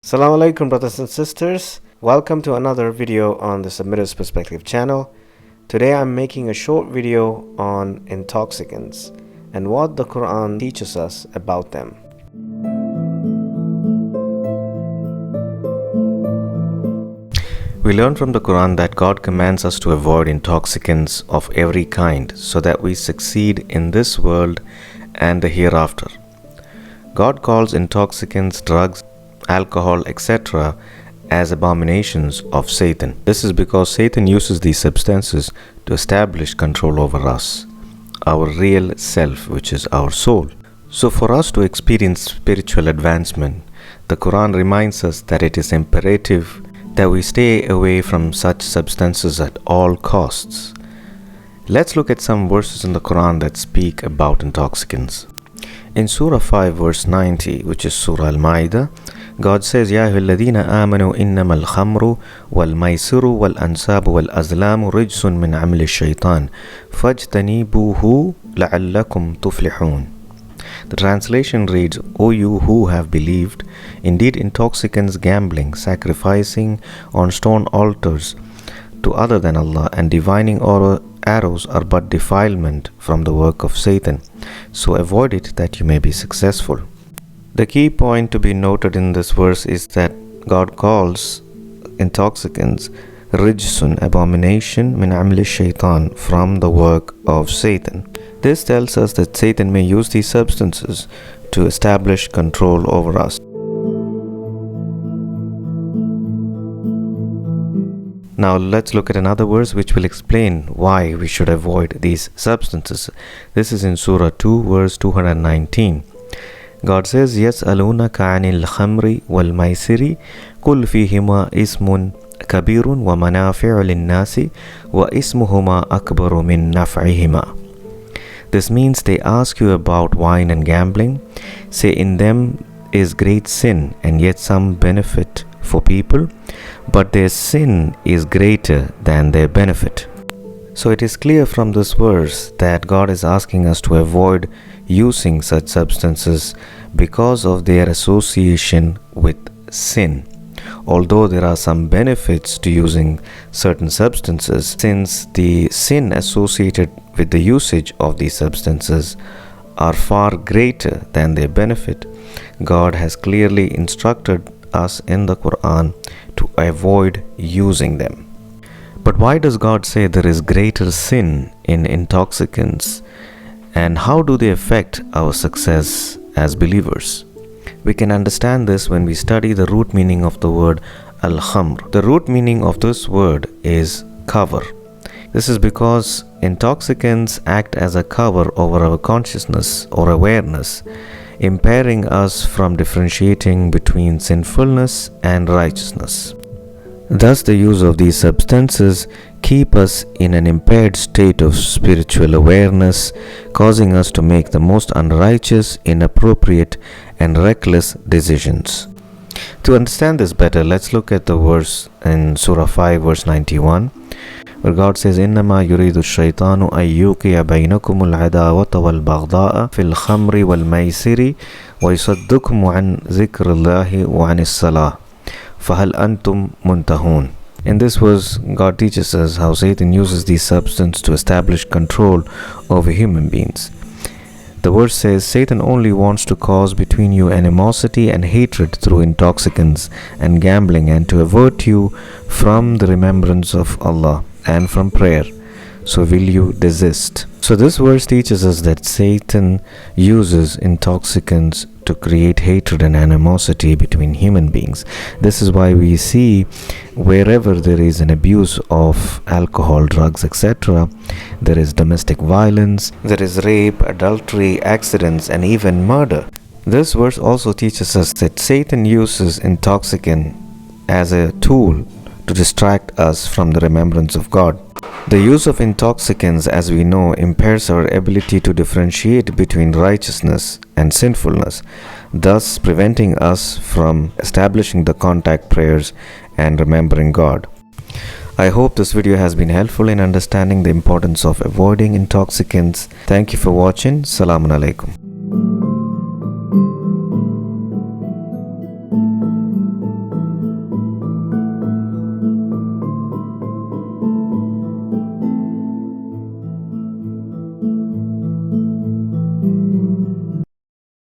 Assalamu alaikum, brothers and sisters. Welcome to another video on the Submitter's Perspective channel. Today I'm making a short video on intoxicants and what the Quran teaches us about them. We learn from the Quran that God commands us to avoid intoxicants of every kind so that we succeed in this world and the hereafter. God calls intoxicants, drugs, alcohol, etc. as abominations of Satan. This is because Satan uses these substances to establish control over us, our real self, which is our soul. So for us to experience spiritual advancement, the Quran reminds us that it is imperative that we stay away from such substances at all costs. Let's look at some verses in the Quran that speak about intoxicants. In Surah 5 verse 90, which is Surah Al-Ma'idah, God says, يَا أَيُّهَا الَّذِينَ آمَنُوا إِنَّمَا الْخَمْرُ وَالْمَيْسِرُ وَالْأَنْصَابُ وَالْأَزْلَامُ رِجْسٌ مِّنْ عَمْلِ الشَّيْطَانِ فَاجْتَنِبُوهُ لَعَلَّكُمْ تُفْلِحُونَ. The translation reads, O you who have believed, indeed intoxicants, gambling, sacrificing on stone altars to other than Allah, and divining arrows are but defilement from the work of Satan. So avoid it that you may be successful. The key point to be noted in this verse is that God calls intoxicants rijsun, abomination, min amli shaitan, from the work of Satan. This tells us that Satan may use these substances to establish control over us. Now let's look at another verse which will explain why we should avoid these substances. This is in Surah 2 verse 219. God says, يَسْأَلُونَكَ عَنِ الْخَمْرِ وَالْمَيْسِرِ قُلْ فِيهِمَا إِسْمٌ كَبِيرٌ وَمَنَافِعُ لِلنَّاسِ وَإِسْمُهُمَا أَكْبَرُ مِنْ نَفْعِهِمَا. This means they ask you about wine and gambling. Say, in them is great sin and yet some benefit for people, but their sin is greater than their benefit. So it is clear from this verse that God is asking us to avoid using such substances because of their association with sin. Although there are some benefits to using certain substances, since the sin associated with the usage of these substances are far greater than their benefit, God has clearly instructed us in the Quran to avoid using them. But why does God say there is greater sin in intoxicants, and how do they affect our success as believers? We can understand this when we study the root meaning of the word al-khamr. The root meaning of this word is cover. This is because intoxicants act as a cover over our consciousness or awareness, impairing us from differentiating between sinfulness and righteousness. Thus, the use of these substances keep us in an impaired state of spiritual awareness, causing us to make the most unrighteous, inappropriate, and reckless decisions. To understand this better, let's look at the verse in Surah 5 verse 91, where God says, إِنَّمَا يُرِيدُ الشَّيْطَانُ أَن يُوقِعَ بَيْنَكُمُ الْعَدَاوَةَ وَالْبَغْضَاءَ فِي الْخَمْرِ وَالْمَيْسِرِ وَيُصَدُّكُمْ عَنْ ذِكْرِ اللَّهِ وَعَنِ الصَّلَاةِ فَهَلْ أَنْتُمْ مُنْتَهُونَ. In this verse, God teaches us how Satan uses these substances to establish control over human beings. The verse says, Satan only wants to cause between you animosity and hatred through intoxicants and gambling, and to avert you from the remembrance of Allah and from prayer. So will you desist? So this verse teaches us that Satan uses intoxicants to create hatred and animosity between human beings. This is why we see wherever there is an abuse of alcohol, drugs, etc., there is domestic violence, there is rape, adultery, accidents, and even murder. This verse also teaches us that Satan uses intoxicant as a tool to distract us from the remembrance of God. The use of intoxicants, as we know, impairs our ability to differentiate between righteousness and sinfulness, thus preventing us from establishing the contact prayers and remembering God. I hope this video has been helpful in understanding the importance of avoiding intoxicants. Thank you for watching. Assalamu alaikum.